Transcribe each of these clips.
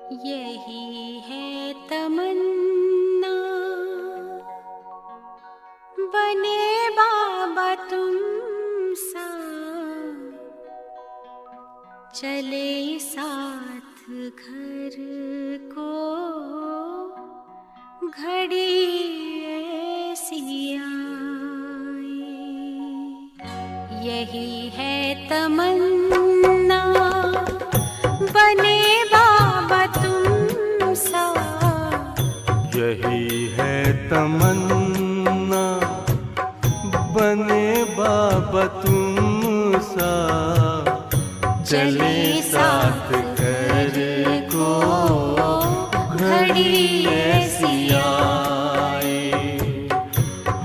यही है तमन्ना, बने बाबा तुम सा, चले साथ घर को घड़ी ऐसी आए। यही है तमन्ना, बने बाबा तुम सा। यही है तमन्ना, बने बाबा तुम सा, चले साथ घर को घड़ी ऐसी आए।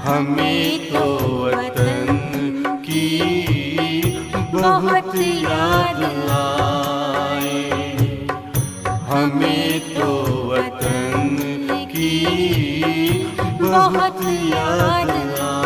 हमें तो वतन की बहुत याद आए, हमें तो वतन की बहुत याद आए।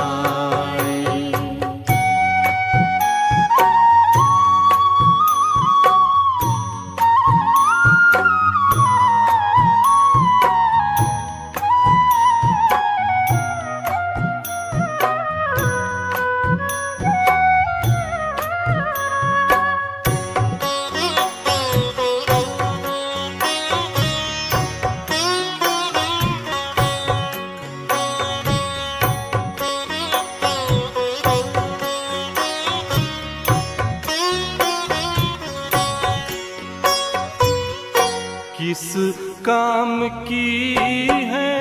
किस काम की है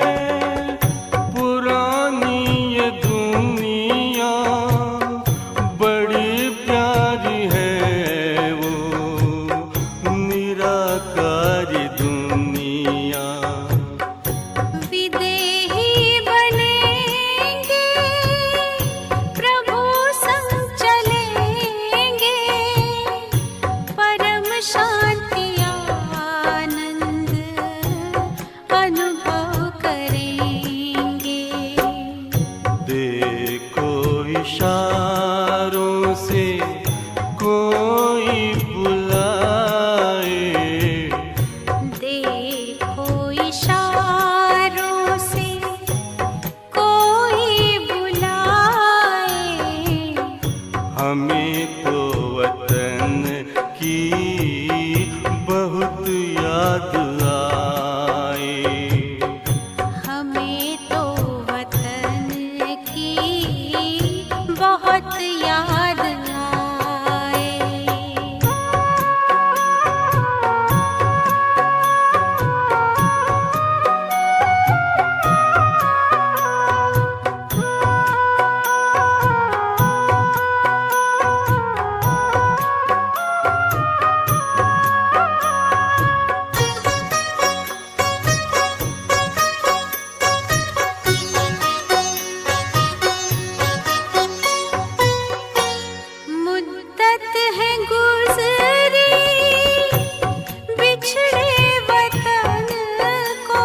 पुरानी ये दुनिया, बड़ी प्यारी है वो निराकारी दुनिया। विदेही बनेंगे प्रभु संग चलेंगे, परम शांति अनुभव करेंगे। देखो इशारों से कोई बुलाए, देखो इशारों से कोई बुलाए। हमें तो वतन की बहुत याद आए, हमें तो वतन की बहुत याद आए। मुद्दत है गुज़री बिछड़े वतन को,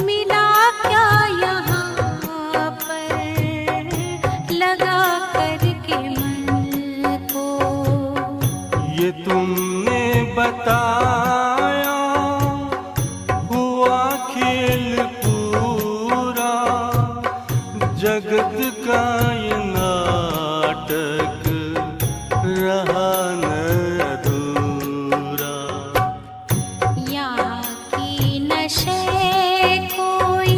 मिला क्या यहाँ पर लगा करके मन को। ये तुमने बताया हुआ खेल पूरा, जगत का ये नाटक रहा न अधूरा। यहाँ की नशे कोई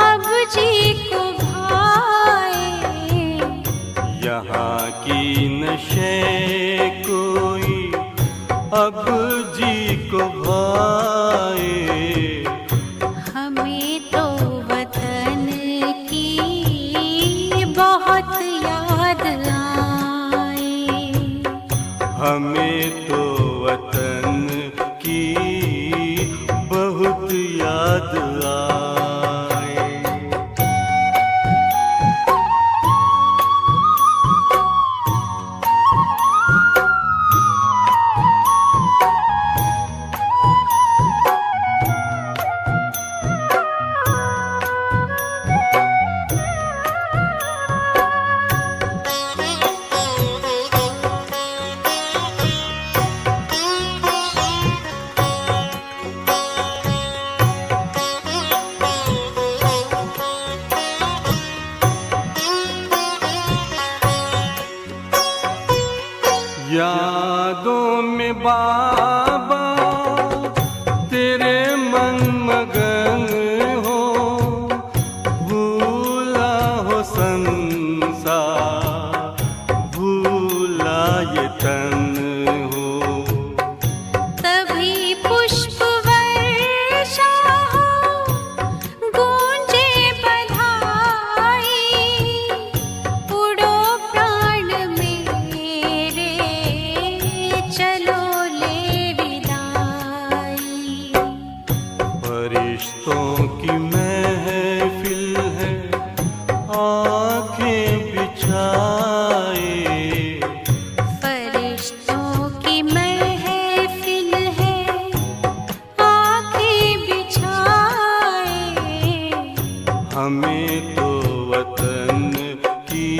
अब जी को भाए, यहाँ की नशे कोई अब जी को भाए। हमें तो वतन की बहुत याद आए, हमें तो वतन की बहुत याद आए। यादों में बाबा तेरे मन मगन हो, भूला हो संसार, भूला ये तन हो। तभी पुष्प वर्षा हो, गूंजे बधाई, उड़ो प्राण मेरे, चलो ले विदाई। फरिश्तों की महफिल है, आंखें बिछाए, फरिश्तों की महफिल है, आंखें बिछाए। हमें तो वतन की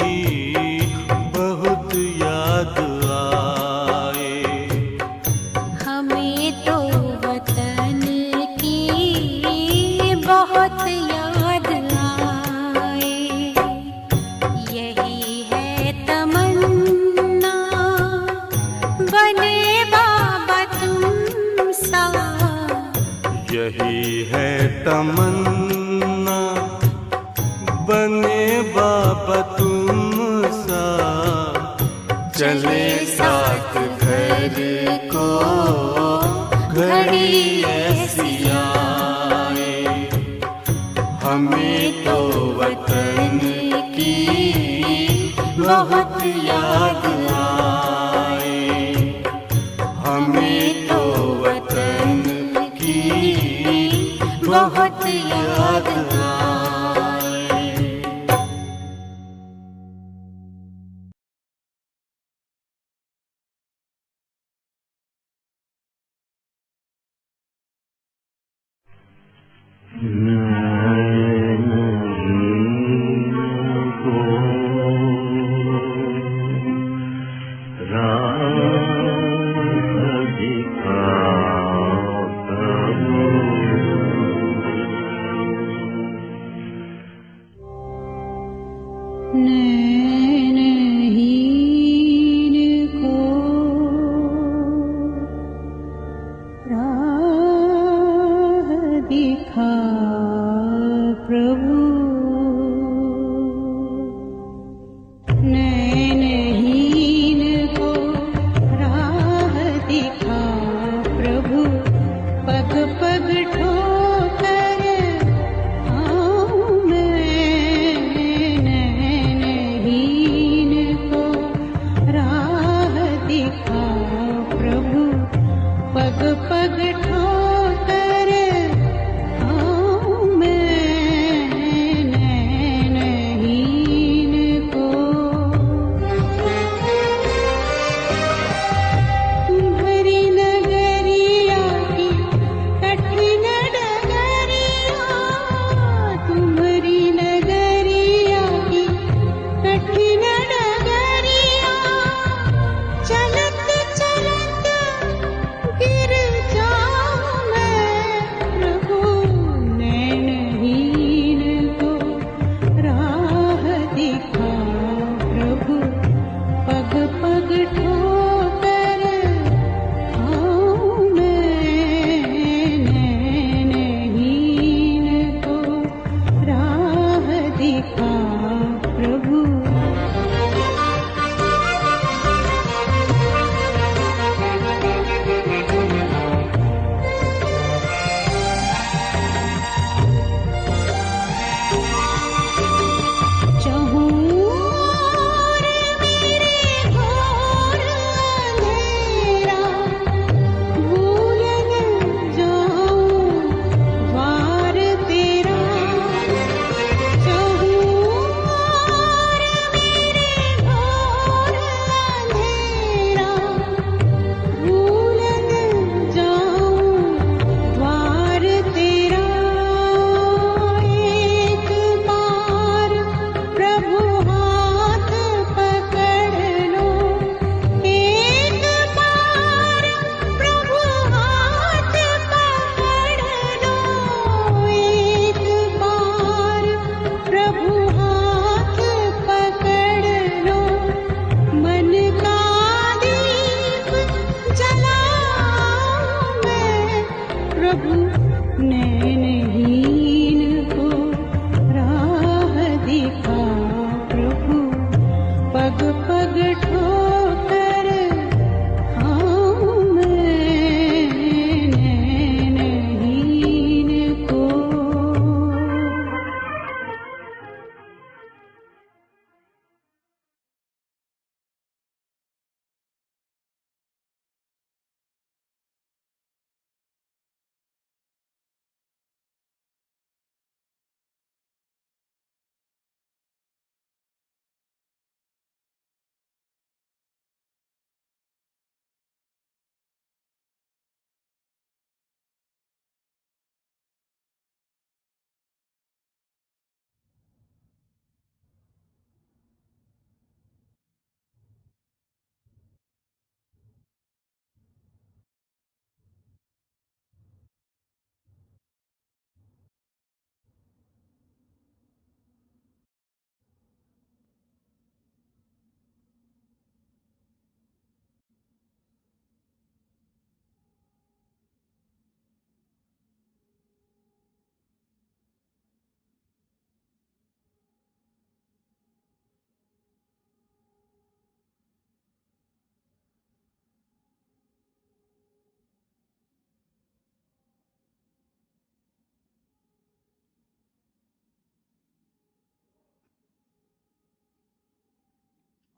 बहुत याद आए। हमें तो वतन की बहुत याद आए। यही है तमन्ना, बने बाबा तुम सा। यही है तमन्ना, बने बाबा तुम सा। चले साथ घर को घड़ी ऐसी आए। हमें तो वतन की बहुत याद आए। हमें तो वतन की बहुत याद आए।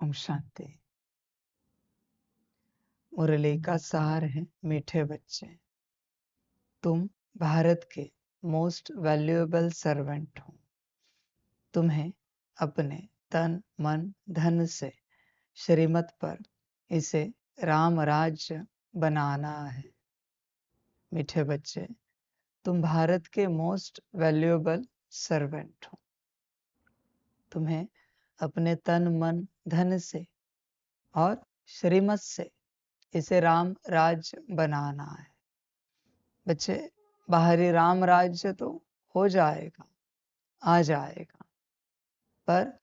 ओम शांति। मुरली का सार है, मीठे बच्चे, तुम भारत के मोस्ट वैल्यूएबल सर्वेंट हो। तुम्हें अपने तन मन धन से श्रीमत पर इसे राम राज्य बनाना है। मीठे बच्चे, तुम भारत के मोस्ट वैल्यूएबल सर्वेंट हो। तुम्हें अपने तन मन धन से और श्रीमत से इसे राम राज्य बनाना है। बच्चे, बाहरी राम राज्य तो हो जाएगा, आ जाएगा, पर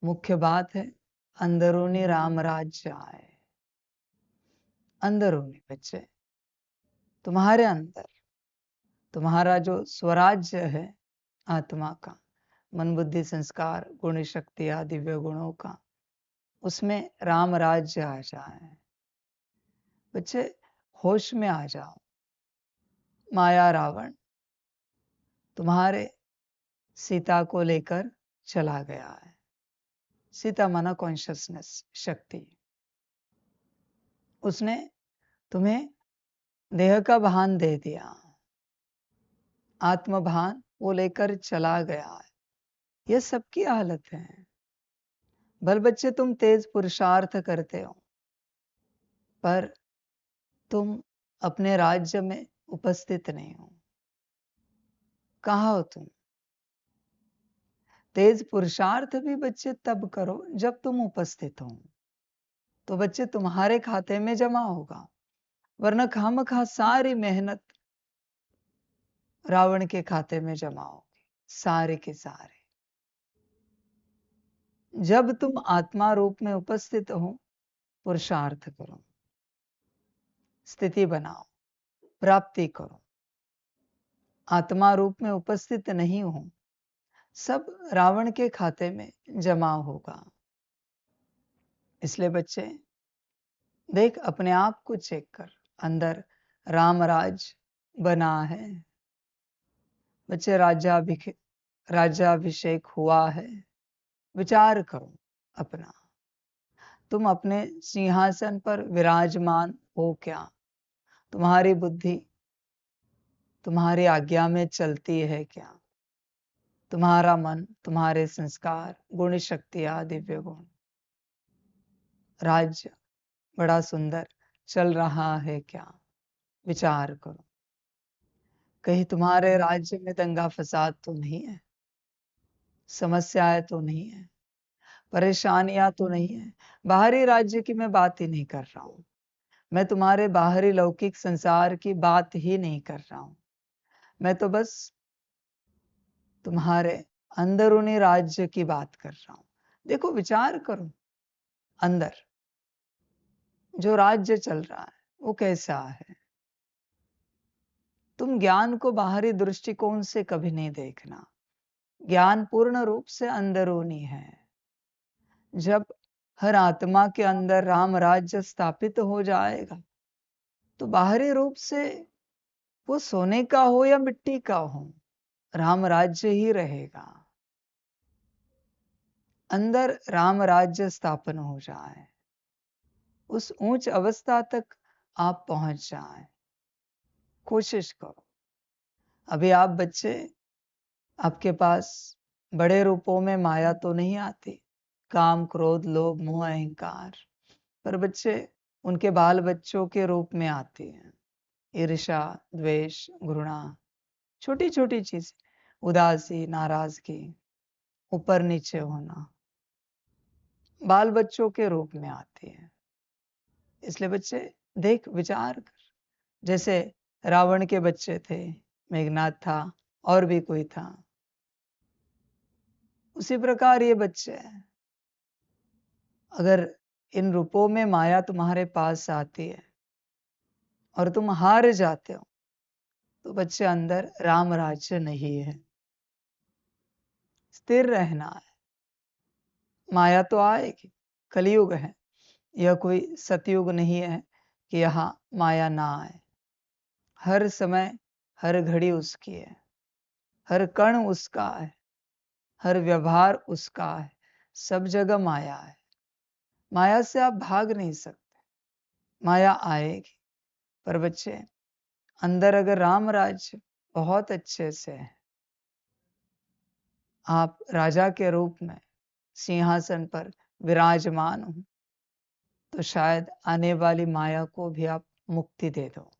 मुख्य बात है अंदरूनी राम राज्य आए। अंदरूनी बच्चे, तुम्हारे अंदर तुम्हारा जो स्वराज्य है आत्मा का, मन बुद्धि संस्कार गुण शक्ति आदि दिव्य गुणों का, उसमें राम राज्य आ जाए। बच्चे, होश में आ जाओ। माया रावण तुम्हारे सीता को लेकर चला गया है। सीता माना कॉन्शियसनेस शक्ति। उसने तुम्हें देह का भान दे दिया, आत्म भान वो लेकर चला गया है। यह सबकी हालत है। भल बच्चे, तुम तेज पुरुषार्थ करते हो, पर तुम अपने राज्य में उपस्थित नहीं हो। कहाँ हो तुम? तेज पुरुषार्थ भी बच्चे तब करो जब तुम उपस्थित हो, तो बच्चे तुम्हारे खाते में जमा होगा। वरना खामखा सारी मेहनत रावण के खाते में जमा होगी, सारे के सारे। जब तुम आत्मा रूप में उपस्थित हो, पुरुषार्थ करो, स्थिति बनाओ, प्राप्ति करो। आत्मा रूप में उपस्थित नहीं हो, सब रावण के खाते में जमा होगा। इसलिए बच्चे, देख, अपने आप को चेक कर, अंदर रामराज बना है। बच्चे, राज्याभिषेक हुआ है। विचार करो अपना, तुम अपने सिंहासन पर विराजमान हो क्या? तुम्हारी बुद्धि तुम्हारी आज्ञा में चलती है क्या? तुम्हारा मन, तुम्हारे संस्कार गुण शक्तियां दिव्य गुण, राज्य बड़ा सुंदर चल रहा है क्या? विचार करो। कहीं तुम्हारे राज्य में दंगा फसाद तो नहीं है, समस्याएं तो नहीं है, परेशानियां तो नहीं है। बाहरी राज्य की मैं बात ही नहीं कर रहा हूं। मैं तुम्हारे बाहरी लौकिक संसार की बात ही नहीं कर रहा हूं। मैं तो बस तुम्हारे अंदरूनी राज्य की बात कर रहा हूं। देखो, विचार करो, अंदर जो राज्य चल रहा है वो कैसा है? तुम ज्ञान को बाहरी दृष्टिकोण से कभी नहीं देखना। ज्ञान पूर्ण रूप से अंदरूनी है। जब हर आत्मा के अंदर राम राज्य स्थापित हो जाएगा, तो बाहरी रूप से वो सोने का हो या मिट्टी का हो, राम राज्य ही रहेगा। अंदर राम राज्य स्थापन हो जाए, उस उच्च अवस्था तक आप पहुंच जाएं। कोशिश करो। अभी आप बच्चे, आपके पास बड़े रूपों में माया तो नहीं आती, काम क्रोध लोभ मोह अहंकार, पर बच्चे उनके बाल बच्चों के रूप में आती हैं। ईर्ष्या द्वेष घृणा, छोटी छोटी चीज, उदासी नाराजगी, ऊपर नीचे होना, बाल बच्चों के रूप में आती है। इसलिए बच्चे, देख, विचार कर। जैसे रावण के बच्चे थे, मेघनाथ था, और भी कोई था, उसी प्रकार ये बच्चे हैं। अगर इन रूपों में माया तुम्हारे पास आती है और तुम हार जाते हो, तो बच्चे अंदर राम राज्य नहीं है। स्थिर रहना है। माया तो आएगी, कलयुग है, यह कोई सतयुग नहीं है कि यहाँ माया ना आए। हर समय हर घड़ी उसकी है, हर कण उसका है, हर व्यवहार उसका है, सब जगह माया है। माया से आप भाग नहीं सकते, माया आएगी। पर बच्चे, अंदर अगर राम राज्य बहुत अच्छे से है, आप राजा के रूप में सिंहासन पर विराजमान हो, तो शायद आने वाली माया को भी आप मुक्ति दे दो।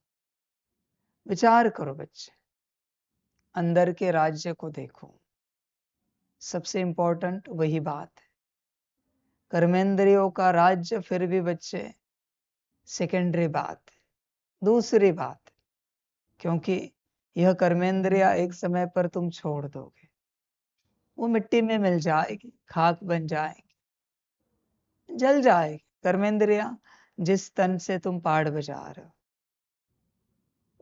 विचार करो बच्चे, अंदर के राज्य को देखो। सबसे इंपॉर्टेंट वही बात है। कर्मेंद्रियों का राज्य फिर भी बच्चे सेकेंडरी बात है, दूसरी बात है, क्योंकि यह कर्मेंद्रिया एक समय पर तुम छोड़ दोगे, वो मिट्टी में मिल जाएगी, खाक बन जाएगी, जल जाएगी। कर्मेंद्रिया जिस तन से तुम पाड़ बजा रहे हो,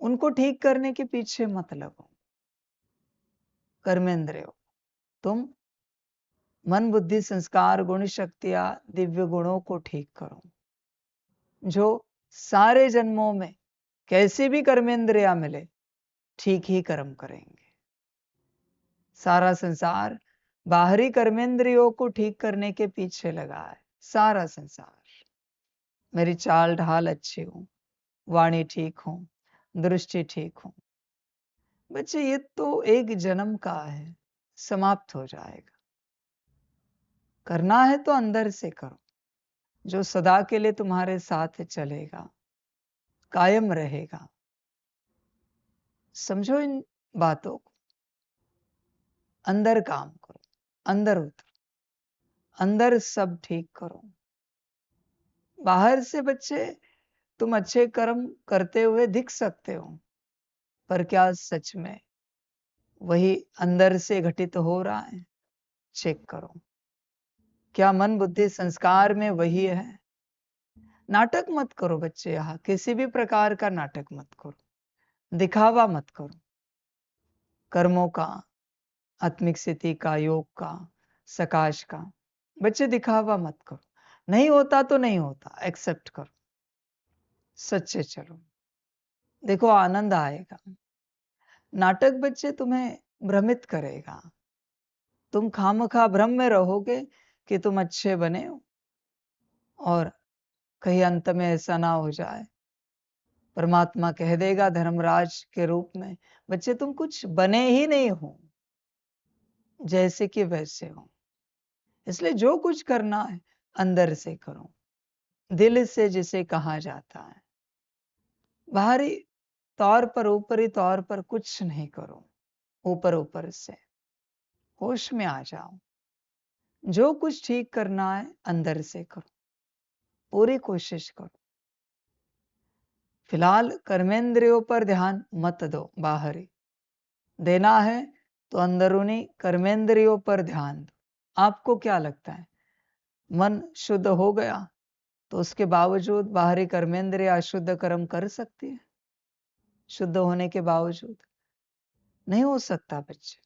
उनको ठीक करने के पीछे मत लगो। कर्मेंद्रियों, तुम मन बुद्धि संस्कार गुण शक्तियां दिव्य गुणों को ठीक करो, जो सारे जन्मों में कैसी भी कर्मेंद्रिया मिले ठीक ही कर्म करेंगे। सारा संसार बाहरी कर्मेंद्रियों को ठीक करने के पीछे लगा है। सारा संसार, मेरी चाल ढाल अच्छी हो, वाणी ठीक हो, दृष्टि ठीक हो। बच्चे, ये तो एक जन्म का है, समाप्त हो जाएगा। करना है तो अंदर से करो, जो सदा के लिए तुम्हारे साथ चलेगा, कायम रहेगा। समझो इन बातों को। अंदर काम करो, अंदर उतरो, अंदर सब ठीक करो। बाहर से बच्चे तुम अच्छे कर्म करते हुए दिख सकते हो, पर क्या सच में वही अंदर से घटित हो रहा है? चेक करो। क्या मन बुद्धि संस्कार में वही है? नाटक मत करो बच्चे, यहाँ किसी भी प्रकार का नाटक मत करो, दिखावा मत करो। कर्मों का, आत्मिक स्थिति का, योग का, सकाश का, बच्चे दिखावा मत करो। नहीं होता तो नहीं होता, एक्सेप्ट करो, सच्चे चलो, देखो आनंद आएगा। नाटक बच्चे तुम्हें भ्रमित करेगा, तुम खामखा भ्रम में रहोगे कि तुम अच्छे बने हो, और कहीं अंत में ऐसा ना हो जाए, परमात्मा कह देगा धर्मराज के रूप में, बच्चे तुम कुछ बने ही नहीं हो, जैसे कि वैसे हो। इसलिए जो कुछ करना है अंदर से करो, दिल से जिसे कहा जाता है। बाहरी तौर पर, ऊपरी तौर पर कुछ नहीं करो। ऊपर ऊपर से होश में आ जाओ। जो कुछ ठीक करना है अंदर से करो, पूरी कोशिश करो। फिलहाल कर्मेंद्रियों पर ध्यान मत दो, बाहरी देना है तो अंदरूनी कर्मेंद्रियों पर ध्यान दो। आपको क्या लगता है, मन शुद्ध हो गया तो उसके बावजूद बाहरी कर्मेंद्रिय अशुद्ध कर्म कर सकती है? शुद्ध होने के बावजूद नहीं हो सकता बच्चे।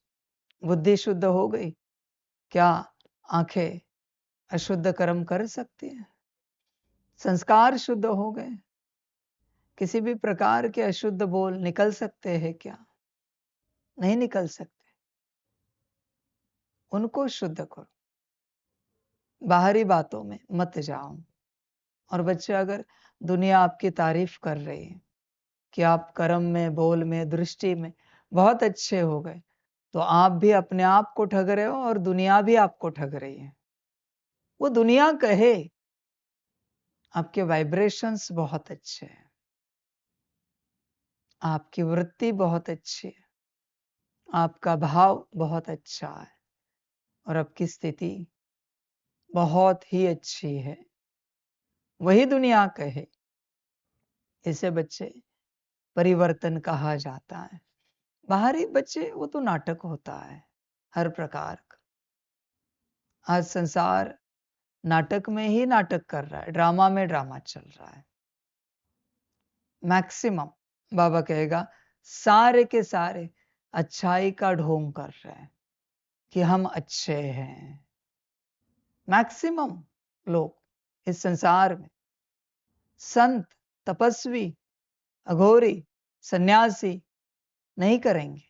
बुद्धि शुद्ध हो गई, क्या आंखें अशुद्ध कर्म कर सकती है? संस्कार शुद्ध हो गए, किसी भी प्रकार के अशुद्ध बोल निकल सकते हैं क्या? नहीं निकल सकते। उनको शुद्ध करो, बाहरी बातों में मत जाओ। और बच्चे, अगर दुनिया आपकी तारीफ कर रही है कि आप कर्म में, बोल में, दृष्टि में बहुत अच्छे हो गए, तो आप भी अपने आप को ठग रहे हो और दुनिया भी आपको ठग रही है। वो दुनिया कहे आपके वाइब्रेशंस बहुत अच्छे हैं, आपकी वृत्ति बहुत अच्छी है, आपका भाव बहुत अच्छा है, और आपकी स्थिति बहुत ही अच्छी है, वही दुनिया कहे, इसे बच्चे परिवर्तन कहा जाता है। बाहरी बच्चे, वो तो नाटक होता है हर प्रकार का। आज संसार नाटक में ही नाटक कर रहा है, ड्रामा में ड्रामा चल रहा है। मैक्सिमम बाबा कहेगा सारे के सारे अच्छाई का ढोंग कर रहे हैं कि हम अच्छे हैं। मैक्सिमम लोग इस संसार में, संत, तपस्वी, अघोरी, सन्यासी नहीं करेंगे,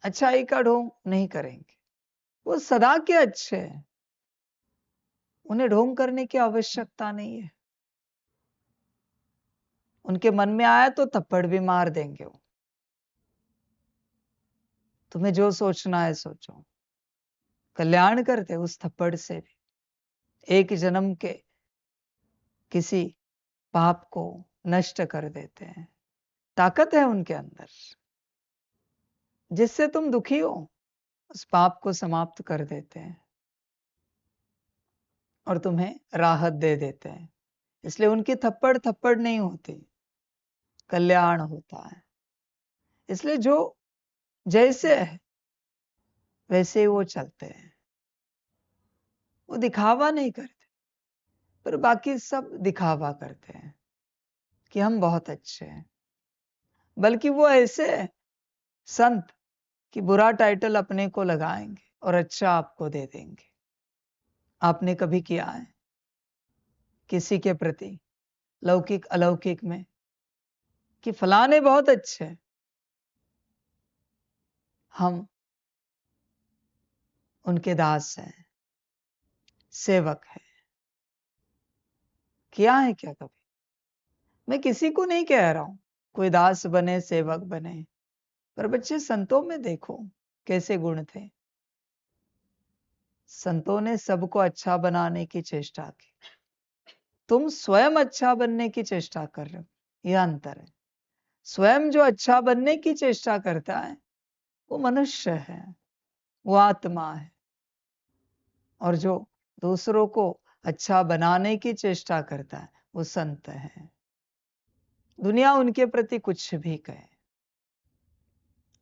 अच्छाई का ढोंग नहीं करेंगे। वो सदा के अच्छे हैं, उन्हें ढोंग करने की आवश्यकता नहीं है। उनके मन में आया तो थप्पड़ भी मार देंगे वो। तुम्हें जो सोचना है सोचो, कल्याण करते उस थप्पड़ से भी। एक जन्म के किसी पाप को नष्ट कर देते हैं। ताकत है उनके अंदर, जिससे तुम दुखी हो उस पाप को समाप्त कर देते हैं और तुम्हें राहत दे देते हैं। इसलिए उनकी थप्पड़ थप्पड़ नहीं होती, कल्याण होता है। इसलिए जो जैसे है वैसे ही वो चलते हैं। वो दिखावा नहीं करते, पर बाकी सब दिखावा करते हैं कि हम बहुत अच्छे हैं। बल्कि वो ऐसे संत कि बुरा टाइटल अपने को लगाएंगे और अच्छा आपको दे देंगे। आपने कभी किया है किसी के प्रति लौकिक अलौकिक में कि फलाने बहुत अच्छे हैं, हम उनके दास हैं, सेवक हैं? किया है क्या कभी? मैं किसी को नहीं कह रहा हूं कोई दास बने सेवक बने, पर बच्चे संतों में देखो कैसे गुण थे। संतों ने सबको अच्छा बनाने की चेष्टा की। तुम स्वयं अच्छा बनने की चेष्टा कर रहे हो, यह अंतर है। स्वयं जो अच्छा बनने की चेष्टा करता है वो मनुष्य है, वो आत्मा है। और जो दूसरों को अच्छा बनाने की चेष्टा करता है वो संत है। दुनिया उनके प्रति कुछ भी कहे,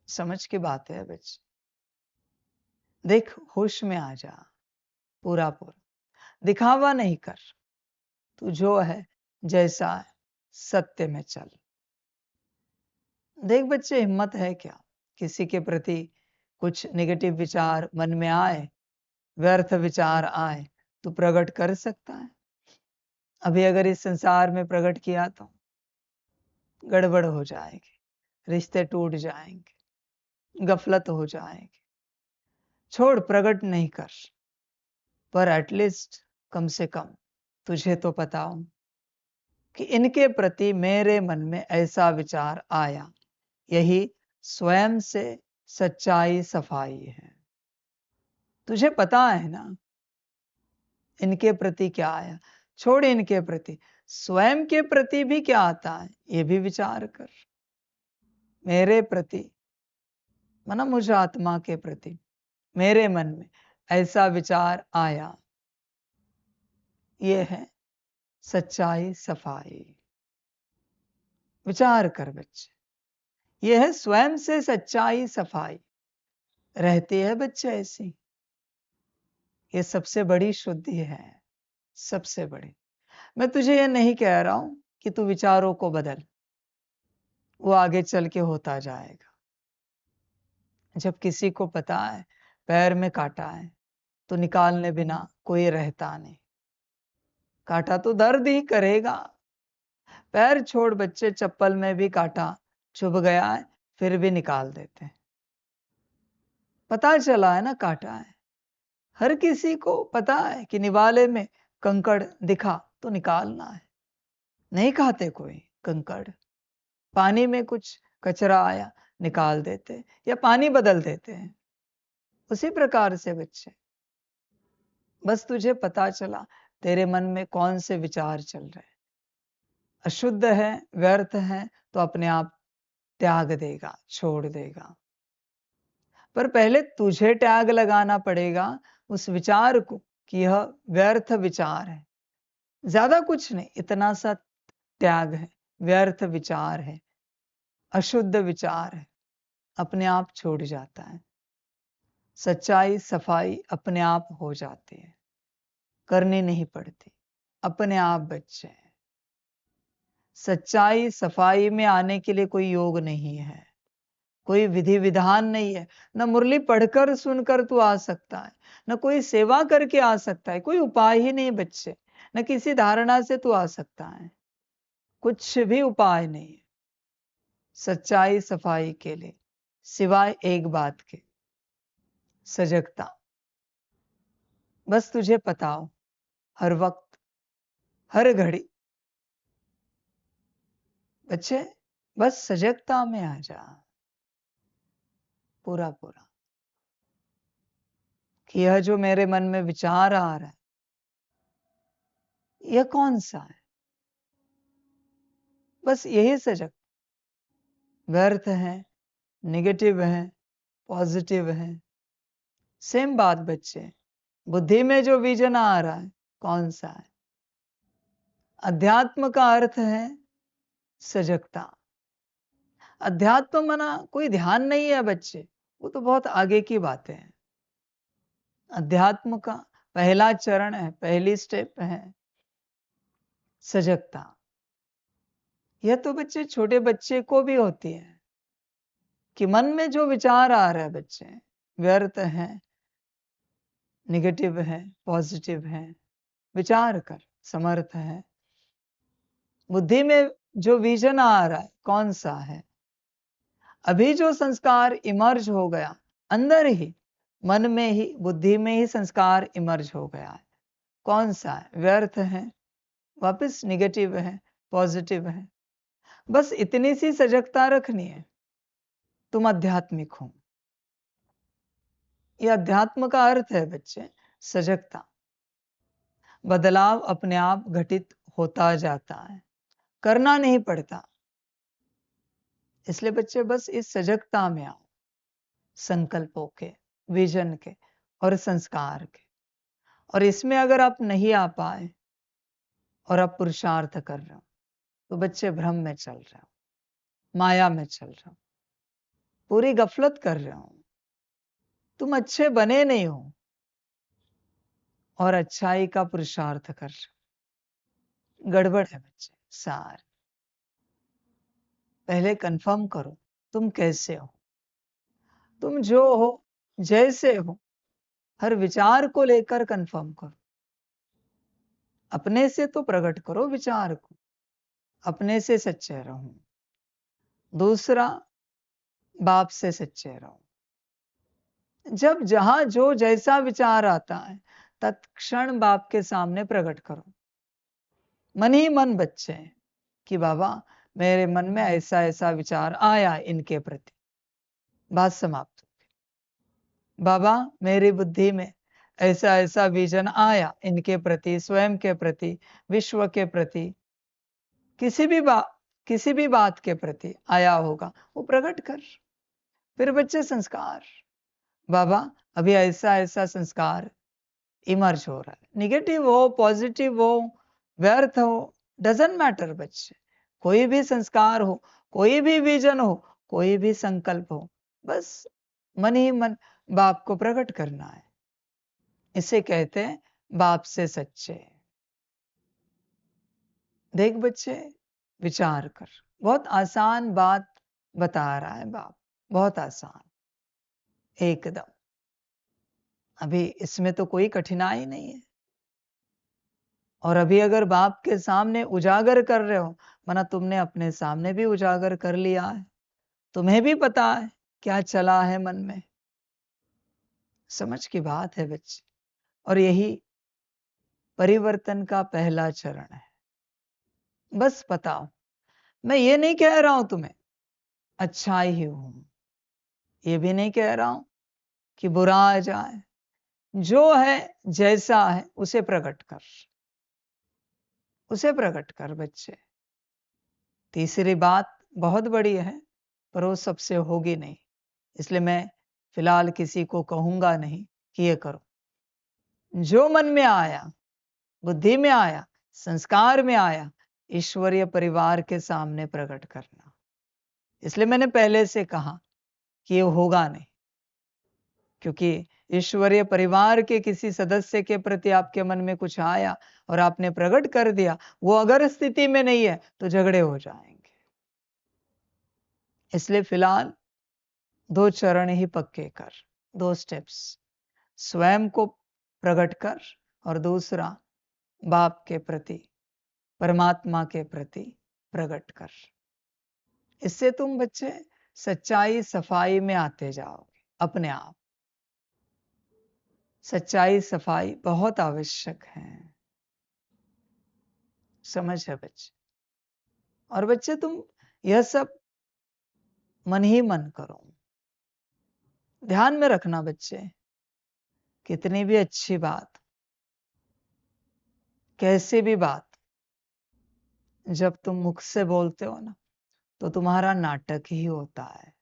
समझ की बात है बच्चे। देख, होश में आ जा, पूरा पूरा दिखावा नहीं कर। तू जो है जैसा है सत्य में चल। देख बच्चे, हिम्मत है क्या? किसी के प्रति कुछ नेगेटिव विचार मन में आए, व्यर्थ विचार आए, तो प्रकट कर सकता है। अभी अगर इस संसार में प्रकट किया तो गड़बड़ हो जाएगी, रिश्ते टूट जाएंगे, गफलत हो जाएगी। छोड़, प्रकट नहीं कर, पर एटलीस्ट कम से कम तुझे तो पता हो कि इनके प्रति मेरे मन में ऐसा विचार आया। यही स्वयं से सच्चाई सफाई है। तुझे पता है ना इनके प्रति क्या आया। छोड़ इनके प्रति, स्वयं के प्रति भी क्या आता है ये भी विचार कर। मेरे प्रति माना मुझ आत्मा के प्रति मेरे मन में ऐसा विचार आया, ये है सच्चाई सफाई। विचार कर बच्चे, ये है स्वयं से सच्चाई सफाई। रहती है बच्चे ऐसी, ये सबसे बड़ी शुद्धि है, सबसे बड़ी। मैं तुझे ये नहीं कह रहा हूं कि तू विचारों को बदल, वो आगे चल के होता जाएगा। जब किसी को पता है पैर में काटा है तो निकालने बिना कोई रहता नहीं। काटा तो दर्द ही करेगा। पैर छोड़ बच्चे, चप्पल में भी काटा चुभ गया है फिर भी निकाल देते हैं। पता चला है ना काटा है। हर किसी को पता है कि निवाले में कंकड़ दिखा तो निकालना है। नहीं खाते कोई कंकड़। पानी में कुछ कचरा आया निकाल देते या पानी बदल देते हैं। उसी प्रकार से बच्चे, बस तुझे पता चला तेरे मन में कौन से विचार चल रहे हैं, अशुद्ध है व्यर्थ है तो अपने आप त्याग देगा, छोड़ देगा। पर पहले तुझे टैग लगाना पड़ेगा उस विचार को कि यह व्यर्थ विचार है। ज्यादा कुछ नहीं, इतना सा त्याग है। व्यर्थ विचार है, अशुद्ध विचार है, अपने आप छोड़ जाता है। सच्चाई सफाई अपने आप हो जाती है, करनी नहीं पड़ती, अपने आप बच्चे हैं। सच्चाई सफाई में आने के लिए कोई योग नहीं है, कोई विधि विधान नहीं है। न मुरली पढ़कर सुनकर तू आ सकता है, न कोई सेवा करके आ सकता है। कोई उपाय ही नहीं बच्चे, न किसी धारणा से तू आ सकता है। कुछ भी उपाय नहीं है सच्चाई सफाई के लिए, सिवाय एक बात के, सजगता। बस तुझे पता हो हर वक्त, हर घड़ी। बच्चे बस सजगता में आ जा, पूरा पूरा, कि यह जो मेरे मन में विचार आ रहा है, यह कौन सा है। बस यही सजग, व्यर्थ है, निगेटिव है, पॉजिटिव है, सेम बात बच्चे। बुद्धि में जो विजन आ रहा है कौन सा है। अध्यात्म का अर्थ है सजगता। अध्यात्म मना कोई ध्यान नहीं है बच्चे, वो तो बहुत आगे की बातें हैं। अध्यात्म का पहला चरण है, पहली स्टेप है सजगता। यह तो बच्चे छोटे बच्चे को भी होती है कि मन में जो विचार आ रहा है बच्चे, व्यर्थ है, निगेटिव है, पॉजिटिव है, विचार कर, समर्थ है। बुद्धि में जो विजन आ रहा है कौन सा है। अभी जो संस्कार इमर्ज हो गया अंदर ही, मन में ही, बुद्धि में ही संस्कार इमर्ज हो गया है, कौन सा है। व्यर्थ है, वापस निगेटिव है, पॉजिटिव है। बस इतनी सी सजगता रखनी है, तुम आध्यात्मिक हो। यह अध्यात्म का अर्थ है बच्चे, सजगता। बदलाव अपने आप घटित होता जाता है, करना नहीं पड़ता। इसलिए बच्चे बस इस सजगता में आओ, संकल्पों के, विजन के और संस्कार के। और इसमें अगर आप नहीं आ पाए और आप पुरुषार्थ कर रहे हो, तो बच्चे भ्रम में चल रहे हो, माया में चल रहे हो, पूरी गफलत कर रहे हो। तुम अच्छे बने नहीं हो और अच्छाई का पुरुषार्थ कर रहे हो। गड़बड़ है बच्चे सार। पहले कंफर्म करो तुम कैसे हो। तुम जो हो, जैसे हो, हर विचार को लेकर कंफर्म करो। अपने से तो प्रकट करो विचार को, अपने से सच्चे रहो। दूसरा, बाप से सच्चे रहो। जब जहां जो जैसा विचार आता है तत्क्षण बाप के सामने प्रकट करो। मन ही मन बच्चे कि बाबा मेरे मन में ऐसा ऐसा विचार आया इनके प्रति, बात समाप्त हो गई। बाबा मेरी बुद्धि में ऐसा ऐसा विजन आया इनके प्रति, स्वयं के प्रति, विश्व के प्रति, किसी भी बात के प्रति आया होगा वो प्रकट कर। फिर बच्चे संस्कार, बाबा अभी ऐसा ऐसा संस्कार इमर्ज हो रहा है, निगेटिव हो, पॉजिटिव हो, व्यर्थ हो, डजंट मैटर बच्चे। कोई भी संस्कार हो, कोई भी विजन हो, कोई भी संकल्प हो, बस मन ही मन बाप को प्रकट करना है। इसे कहते हैं बाप से सच्चे। देख बच्चे, विचार कर, बहुत आसान बात बता रहा है बाप, बहुत आसान एकदम। अभी इसमें तो कोई कठिनाई नहीं है। और अभी अगर बाप के सामने उजागर कर रहे हो, माना तुमने अपने सामने भी उजागर कर लिया है, तुम्हें भी पता है क्या चला है मन में। समझ की बात है बच्चे। और यही परिवर्तन का पहला चरण है। बस बताओ, मैं ये नहीं कह रहा हूं तुम्हें अच्छा ही हूं, ये भी नहीं कह रहा हूं कि बुरा आ जाए। जो है जैसा है उसे प्रकट कर, उसे प्रकट कर बच्चे। तीसरी बात बहुत बड़ी है पर वो सबसे होगी नहीं, इसलिए मैं फिलहाल किसी को कहूंगा नहीं कि ये करो। जो मन में आया, बुद्धि में आया, संस्कार में आया, ईश्वरीय परिवार के सामने प्रकट करना। इसलिए मैंने पहले से कहा कि ये होगा नहीं, क्योंकि ईश्वरीय परिवार के किसी सदस्य के प्रति आपके मन में कुछ आया और आपने प्रकट कर दिया, वो अगर स्थिति में नहीं है तो झगड़े हो जाएंगे। इसलिए फिलहाल 2 चरण ही पक्के कर, 2 स्टेप्स। स्वयं को प्रकट कर और दूसरा बाप के प्रति, परमात्मा के प्रति प्रकट कर। इससे तुम बच्चे सच्चाई सफाई में आते जाओगे अपने आप। सच्चाई सफाई बहुत आवश्यक है। समझ है बच्चे। और बच्चे तुम यह सब मन ही मन करो। ध्यान में रखना बच्चे, कितनी भी अच्छी बात, कैसी भी बात, जब तुम मुख से बोलते हो ना, तो तुम्हारा नाटक ही होता है।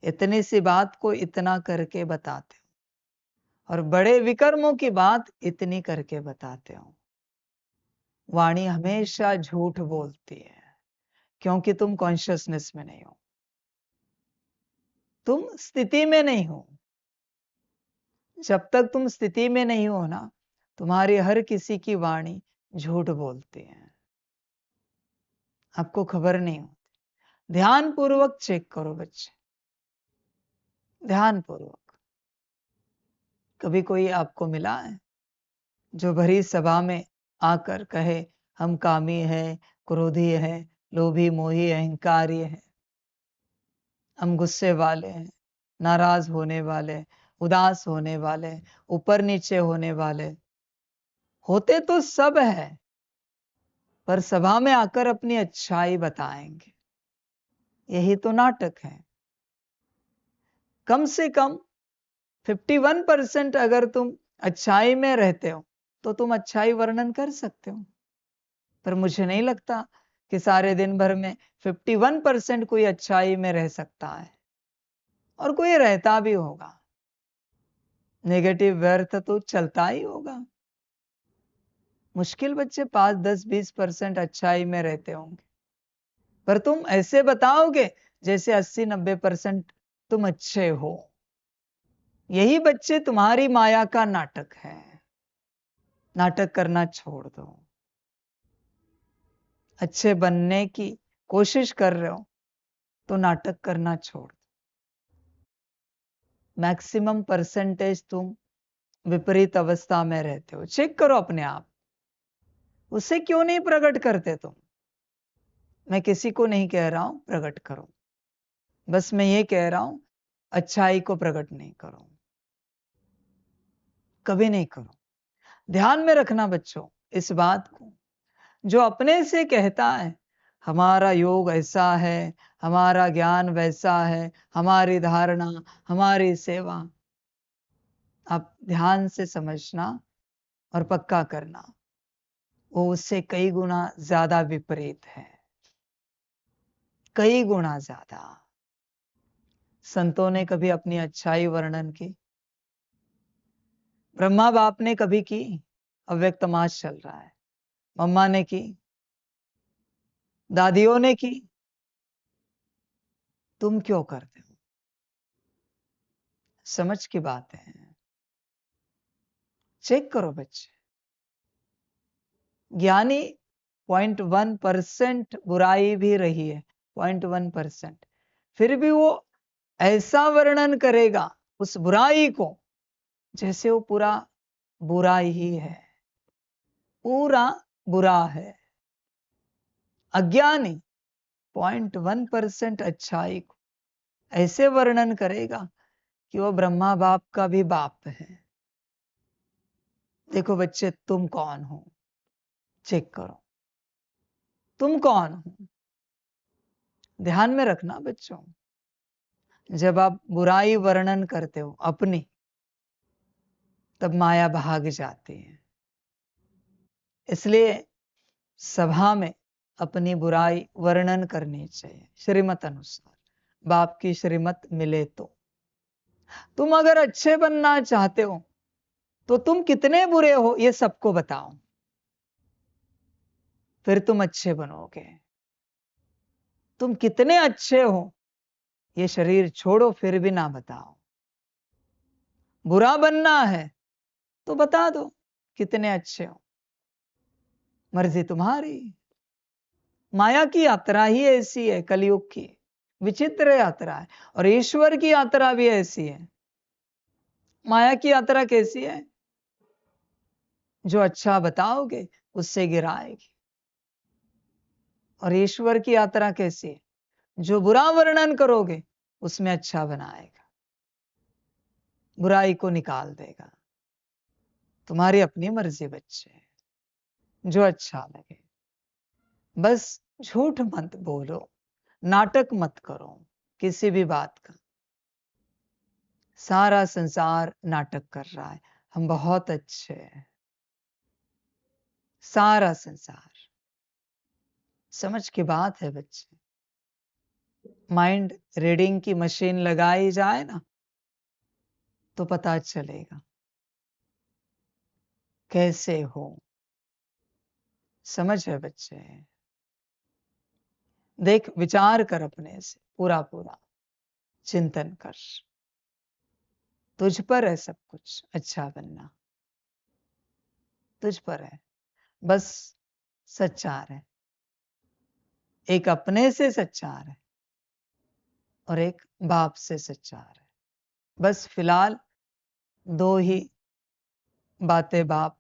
इतनी सी बात को इतना करके बताते हो, और बड़े विकर्मों की बात इतनी करके बताते हो। वाणी हमेशा झूठ बोलती है, क्योंकि तुम कॉन्शियसनेस में नहीं हो, तुम स्थिति में नहीं हो। जब तक तुम स्थिति में नहीं हो ना, तुम्हारी हर किसी की वाणी झूठ बोलती है, आपको खबर नहीं होती। ध्यान पूर्वक चेक करो बच्चे, ध्यान पूर्वक। कभी कोई आपको मिला है जो भरी सभा में आकर कहे हम कामी हैं, क्रोधी हैं, लोभी, मोही, अहंकारी हैं, हम गुस्से वाले हैं, नाराज होने वाले, उदास होने वाले, ऊपर नीचे होने वाले? होते तो सब है, पर सभा में आकर अपनी अच्छाई बताएंगे। यही तो नाटक है। कम से कम 51% अगर तुम अच्छाई में रहते हो तो तुम अच्छाई वर्णन कर सकते हो। पर मुझे नहीं लगता कि सारे दिन भर में 51% कोई अच्छाई में रह सकता है, और कोई रहता भी होगा। नेगेटिव व्यर्थ तो चलता ही होगा। मुश्किल बच्चे 5, 10, 20% अच्छाई में रहते होंगे, पर तुम ऐसे बताओगे जैसे 80, 90% तुम अच्छे हो। यही बच्चे तुम्हारी माया का नाटक है। नाटक करना छोड़ दो। अच्छे बनने की कोशिश कर रहे हो तो नाटक करना छोड़ दो। मैक्सिमम परसेंटेज तुम विपरीत अवस्था में रहते हो। चेक करो अपने आप, उसे क्यों नहीं प्रकट करते तुम? मैं किसी को नहीं कह रहा हूं प्रकट करो, बस मैं ये कह रहा हूं अच्छाई को प्रकट नहीं करो, कभी नहीं करो। ध्यान में रखना बच्चों इस बात को। जो अपने से कहता है हमारा योग ऐसा है, हमारा ज्ञान वैसा है, हमारी धारणा, हमारी सेवा, आप ध्यान से समझना और पक्का करना, वो उससे कई गुना ज्यादा विपरीत है, कई गुना ज्यादा। संतों ने कभी अपनी अच्छाई वर्णन की? ब्रह्मा बाप ने कभी की? अव्यक्त मास चल रहा है। मम्मा ने की, दादियों ने की, तुम क्यों करते हो? समझ की बात है। चेक करो बच्चे। ज्ञानी 0.1% बुराई भी रही है, 0.1%, फिर भी वो ऐसा वर्णन करेगा उस बुराई को जैसे वो पूरा बुरा ही है, पूरा बुरा है। अज्ञानी 0.1% अच्छाई को ऐसे वर्णन करेगा कि वो ब्रह्मा बाप का भी बाप है। देखो बच्चे, तुम कौन हो? चेक करो, तुम कौन हो? ध्यान में रखना बच्चों। जब आप बुराई वर्णन करते हो अपनी, तब माया भाग जाती है। इसलिए सभा में अपनी बुराई वर्णन करनी चाहिए श्रीमत अनुसार, बाप की श्रीमत मिले तो। तुम अगर अच्छे बनना चाहते हो तो तुम कितने बुरे हो ये सबको बताओ, फिर तुम अच्छे बनोगे। तुम कितने अच्छे हो ये शरीर छोड़ो फिर भी ना बताओ। बुरा बनना है तो बता दो कितने अच्छे हो, मर्जी तुम्हारी। माया की यात्रा ही ऐसी है, कलयुग की विचित्र यात्रा है, और ईश्वर की यात्रा भी ऐसी है। माया की यात्रा कैसी है? जो अच्छा बताओगे उससे गिराएगी। और ईश्वर की यात्रा कैसी है? जो बुरा वर्णन करोगे उसमें अच्छा बनाएगा, बुराई को निकाल देगा। तुम्हारी अपनी मर्जी बच्चे, जो अच्छा लगे। बस झूठ मत बोलो, नाटक मत करो किसी भी बात का। सारा संसार नाटक कर रहा है, हम बहुत अच्छे हैं। सारा संसार। समझ की बात है बच्चे। माइंड रीडिंग की मशीन लगाई जाए ना, तो पता चलेगा कैसे हो। समझ है बच्चे। देख, विचार कर अपने से पूरा पूरा चिंतन कर। तुझ पर है सब कुछ अच्छा बनना, तुझ पर है। बस सच्चा रहे। एक अपने से सच्चा रहे और एक बाप से सच्चा रहे। बस फिलहाल दो ही बातें बाप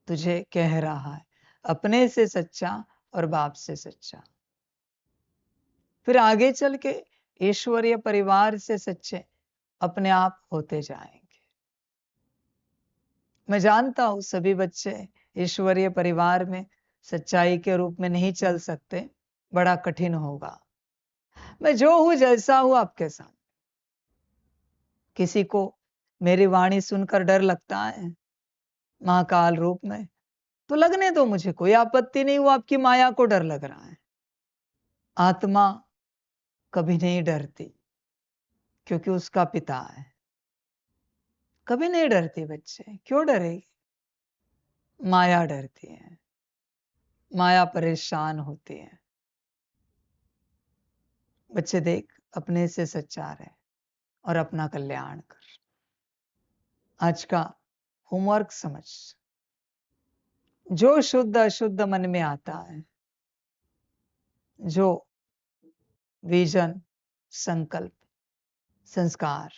तुझे कह रहा है, अपने से सच्चा और बाप से सच्चा। फिर आगे चल के ईश्वरीय परिवार से सच्चे अपने आप होते जाएंगे। मैं जानता हूं सभी बच्चे ईश्वरीय परिवार में सच्चाई के रूप में नहीं चल सकते, बड़ा कठिन होगा। मैं जो हूं जैसा हूं आपके साथ। किसी को मेरी वाणी सुनकर डर लगता है महाकाल रूप में, तो लगने दो, मुझे कोई आपत्ति नहीं। वो आपकी माया को डर लग रहा है। आत्मा कभी नहीं डरती, क्योंकि उसका पिता है। कभी नहीं डरती बच्चे। क्यों डरेगी? माया डरती है, माया परेशान होती है। बच्चे देख, अपने से सच्चा रहे और अपना कल्याण कर। आज का होमवर्क समझ। जो शुद्ध अशुद्ध मन में आता है, जो विजन, संकल्प, संस्कार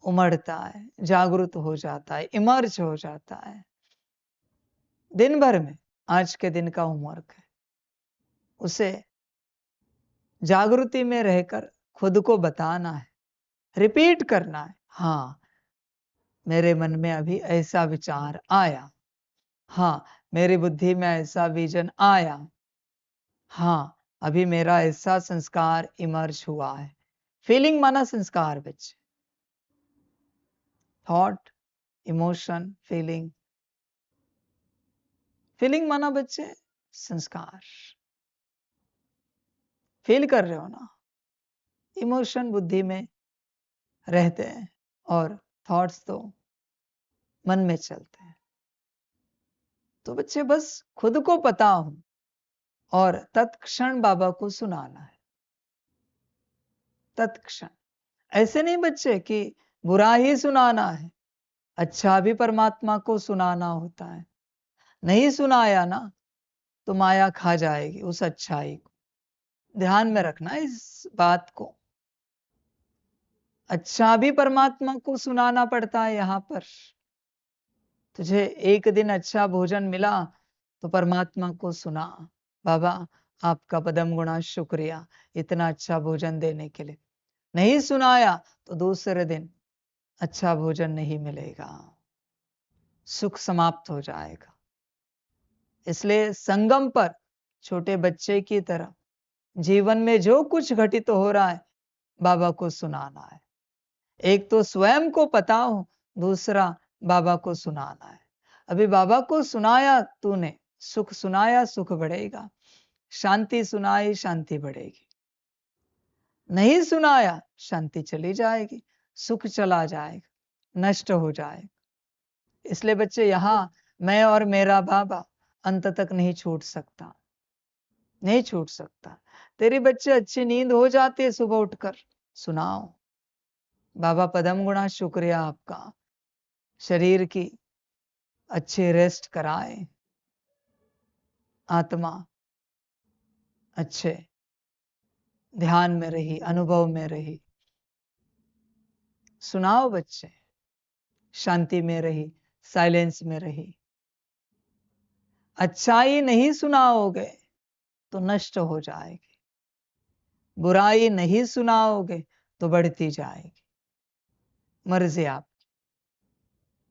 उमड़ता है, जागृत हो जाता है, इमर्ज हो जाता है दिन भर में, आज के दिन का होमवर्क है उसे जागृति में रहकर खुद को बताना है, रिपीट करना है। हाँ, मेरे मन में अभी ऐसा विचार आया। हाँ, मेरी बुद्धि में ऐसा विजन आया। हाँ, अभी मेरा ऐसा संस्कार इमर्ज हुआ है। फीलिंग माना संस्कार बच्चे। Thought, emotion, feeling. फीलिंग माना बच्चे संस्कार। फील कर रहे हो ना? इमोशन बुद्धि में रहते हैं और थॉट्स तो मन में चलते हैं। तो बच्चे बस खुद को पता हो और तत्क्षण बाबा को सुनाना है। तत्क्षण। ऐसे नहीं बच्चे कि बुरा ही सुनाना है, अच्छा भी परमात्मा को सुनाना होता है। नहीं सुनाया ना तो माया खा जाएगी उस अच्छाई को। ध्यान में रखना इस बात को। अच्छा भी परमात्मा को सुनाना पड़ता है। यहां पर तुझे एक दिन अच्छा भोजन मिला तो परमात्मा को सुना, बाबा आपका पदम गुणा शुक्रिया इतना अच्छा भोजन देने के लिए। नहीं सुनाया तो दूसरे दिन अच्छा भोजन नहीं मिलेगा, सुख समाप्त हो जाएगा। इसलिए संगम पर छोटे बच्चे की तरह जीवन में जो कुछ घटित हो रहा है बाबा को सुनाना है। एक तो स्वयं को पता हो, दूसरा बाबा को सुनाना है। अभी बाबा को सुनाया तूने, सुख सुनाया, सुख बढ़ेगा। शांति सुनाई, शांति बढ़ेगी। नहीं सुनाया, शांति चली जाएगी, सुख चला जाएगा, नष्ट हो जाएगा। इसलिए बच्चे यहां मैं और मेरा बाबा अंत तक नहीं छूट सकता, नहीं छूट सकता। तेरी बच्चे अच्छी नींद हो जाती है सुबह उठकर, सुनाओ बाबा पदम गुणा शुक्रिया आपका, शरीर की अच्छी रेस्ट कराए, आत्मा अच्छे ध्यान में रही, अनुभव में रही। सुनाओ बच्चे, शांति में रही, साइलेंस में रही। अच्छाई नहीं सुनाओगे तो नष्ट हो जाएगी, बुराई नहीं सुनाओगे तो बढ़ती जाएगी। मर्जी आप,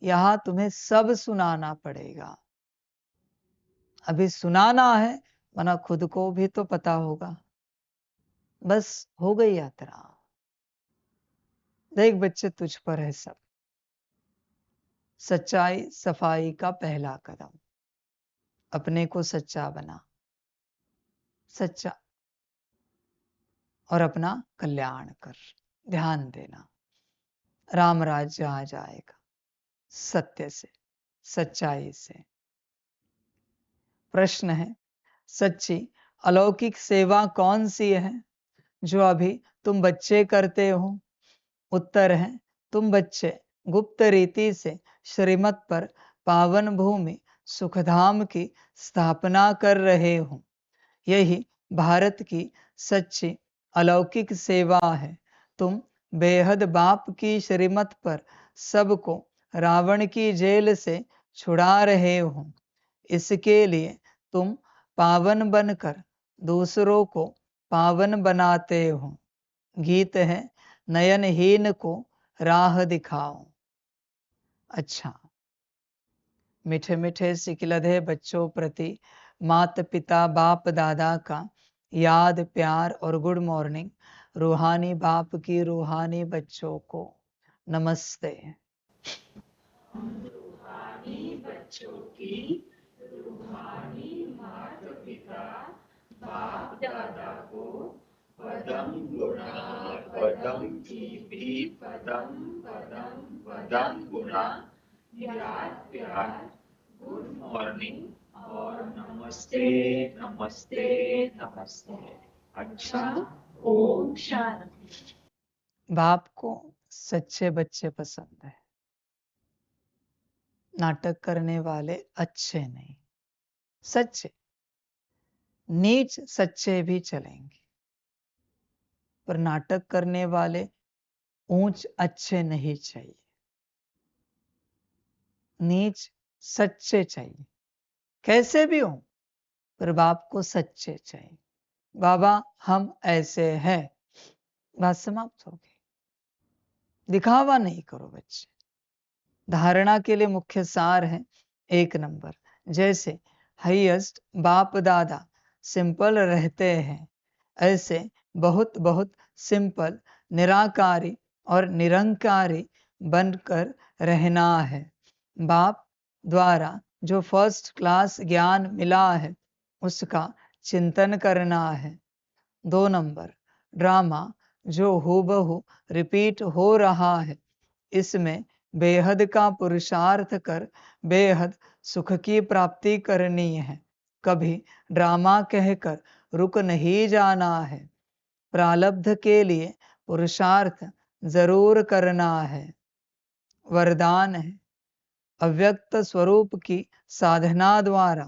यहां तुम्हें सब सुनाना पड़ेगा। अभी सुनाना है वरना खुद को भी तो पता होगा। बस हो गई यात्रा। देख बच्चे, तुझ पर है सब। सच्चाई सफाई का पहला कदम। अपने को सच्चा बना, सच्चा, और अपना कल्याण कर। ध्यान देना, राम राज्य आ जाएगा सत्य से, सच्चाई से। प्रश्न है, सच्ची अलौकिक सेवा कौन सी है जो अभी तुम बच्चे करते हो? उत्तर है, तुम बच्चे गुप्त रीति से श्रीमत पर पावन भूमि सुखधाम की स्थापना कर रहे हो। यही भारत की सच्ची अलौकिक सेवा है। तुम बेहद बाप की श्रीमत पर सबको रावण की जेल से छुड़ा रहे हो। इसके लिए तुम पावन बनकर दूसरों को पावन बनाते हो। गीत है, नयनहीन को राह दिखाओ। अच्छा, मीठे मीठे सिकिलधे बच्चों प्रति माता पिता बाप दादा का याद प्यार और गुड मॉर्निंग। रूहानी बाप की रूहानी बच्चों को नमस्ते। रूहानी बच्चों की रूहानी माता पिता बाप दादा को पदम गुणा पदम की भी पदम पदम पदम गुणा याद प्यार गुड मॉर्निंग और नमस्ते नमस्ते नमस्ते। अच्छा, ओम शांति। बाप को सच्चे बच्चे पसंद है, नाटक करने वाले अच्छे नहीं, सच्चे। नीच सच्चे भी चलेंगे, पर नाटक करने वाले ऊंच अच्छे नहीं चाहिए। नीच सच्चे चाहिए, कैसे भी हो, पर बाप को सच्चे चाहिए। बाबा हम ऐसे हैं, बात समाप्त हो गई। दिखावा नहीं करो बच्चे। धारणा के लिए मुख्य सार है 1 नंबर, जैसे हाईएस्ट बाप दादा सिंपल रहते हैं, ऐसे बहुत बहुत सिंपल निराकारी और निरंकारी बनकर रहना है। बाप द्वारा जो फर्स्ट क्लास ज्ञान मिला है उसका चिंतन करना है। 2 नंबर, ड्रामा जो हूबहू रिपीट हो रहा है, इसमें बेहद का पुरुषार्थ कर बेहद सुख की प्राप्ति करनी है। कभी ड्रामा कहकर रुक नहीं जाना है। प्रारब्ध के लिए पुरुषार्थ जरूर करना है। वरदान है, अव्यक्त स्वरूप की साधना द्वारा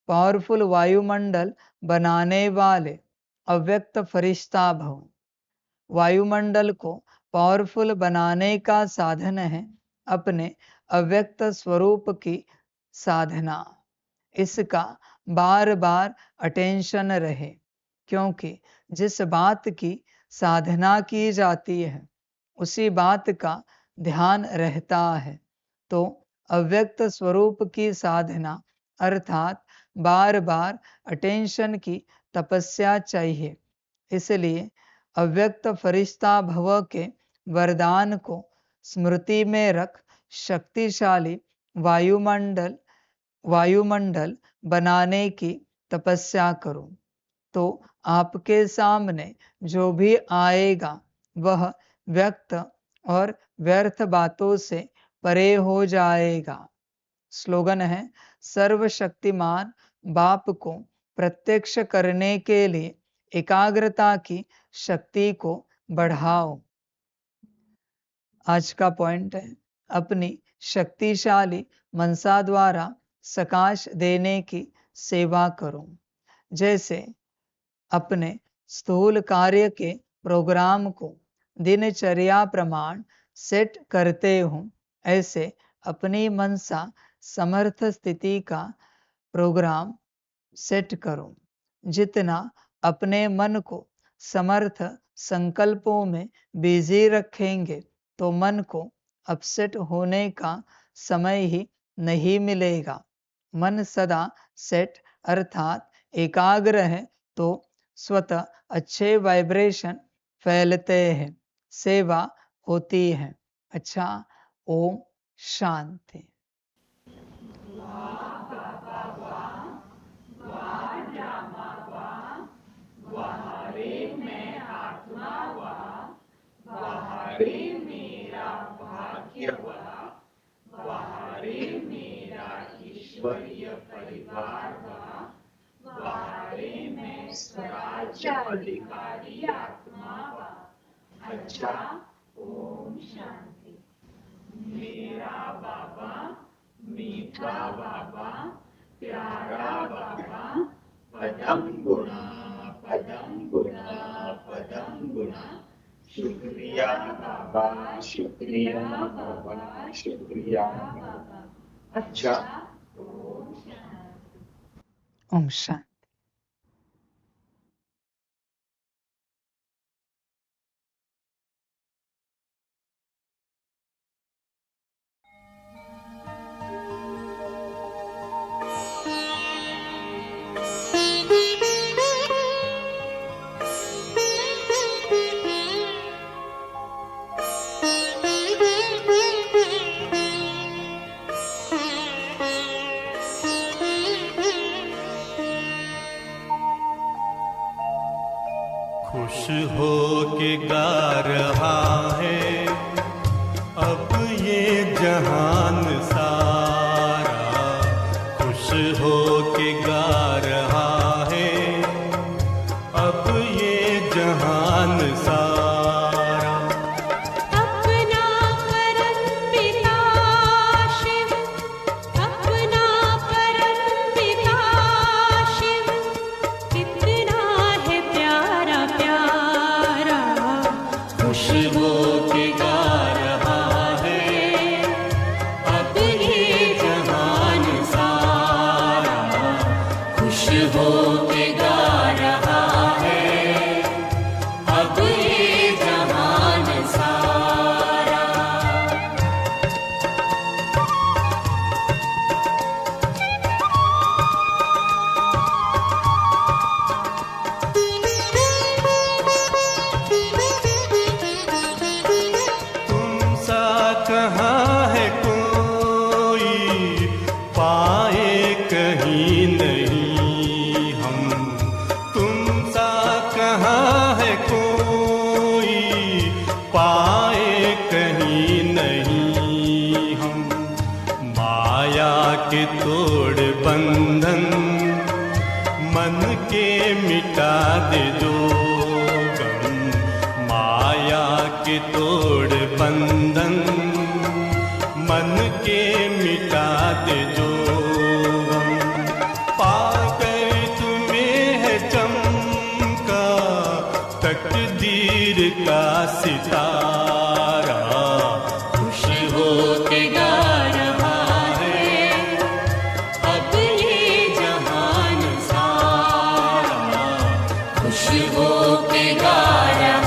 पावरफुल वायुमंडल बनाने वाले अव्यक्त फरिश्ता भव। वायुमंडल को पावरफुल बनाने का साधन है अपने अव्यक्त स्वरूप की साधना। इसका बार बार अटेंशन रहे, क्योंकि जिस बात की साधना की जाती है उसी बात का ध्यान रहता है। तो अव्यक्त स्वरूप की साधना अर्थात बार बार अटेंशन की तपस्या चाहिए। इसलिए अव्यक्त फरिश्ता भव के वरदान को स्मृति में रख शक्तिशाली वायुमंडल बनाने की तपस्या करो, तो आपके सामने जो भी आएगा वह व्यक्त और व्यर्थ बातों से परे हो जाएगा। स्लोगन है, सर्वशक्तिमान बाप को प्रत्यक्ष करने के लिए एकाग्रता की शक्ति को बढ़ाओ। आज का पॉइंट है, अपनी शक्तिशाली मनसा द्वारा सकाश देने की सेवा करो। जैसे अपने स्थूल कार्य के प्रोग्राम को दिनचर्या प्रमाण सेट करते हो, ऐसे अपनी मनसा समर्थ स्थिति का प्रोग्राम सेट करो। जितना अपने मन को समर्थ संकल्पों में बिजी रखेंगे तो मन को अपसेट होने का समय ही नहीं मिलेगा। मन सदा सेट अर्थात एकाग्र है तो स्वतः अच्छे वाइब्रेशन फैलते हैं, सेवा होती है। अच्छा, ओम शांति। रे मेरा भाग्य हुआ, वाह रे मेरा ईश्वरीय परिवार हुआ, वाह रे मैं स्वराज्य अधिकारी आत्मा हुआ। अच्छा, ओम शांति। मेरा बाबा, मीठा बाबा, प्यारा बाबा, पदम गुणा, पदम गुणा, पदम गुणा। शुक्रिया बाबा, शुक्रिया बाबा, शुक्रिया बाबा। अच्छा, ओम शांति। खुश हो के गा रहा है अब ये जहान सारा, खुश हो के गा रहा है अब ये जहान सारा। अपना परम पिता शिव, अपना परम पिता शिव, कितना है प्यारा प्यारा। खुश हो के गा रहा है अब ये जहान सारा, खुश हो के गा रहा है अब ये जहान सारा। तुम सा कहाँ है कोई, पाए कहीं नहीं हम। तुम सा कहाँ है कोई, पाए कहीं नहीं हम। माया के तोड़ बंधन मन के मिटा दे दो गम। माया के तोड़ बंधन मन के मिटा दे जो गम। पाकर तुम्हें है चमका तकदीर का सितारा। खुश हो के गा रहा है अब ये जहान सारा, खुश हो के गा रहा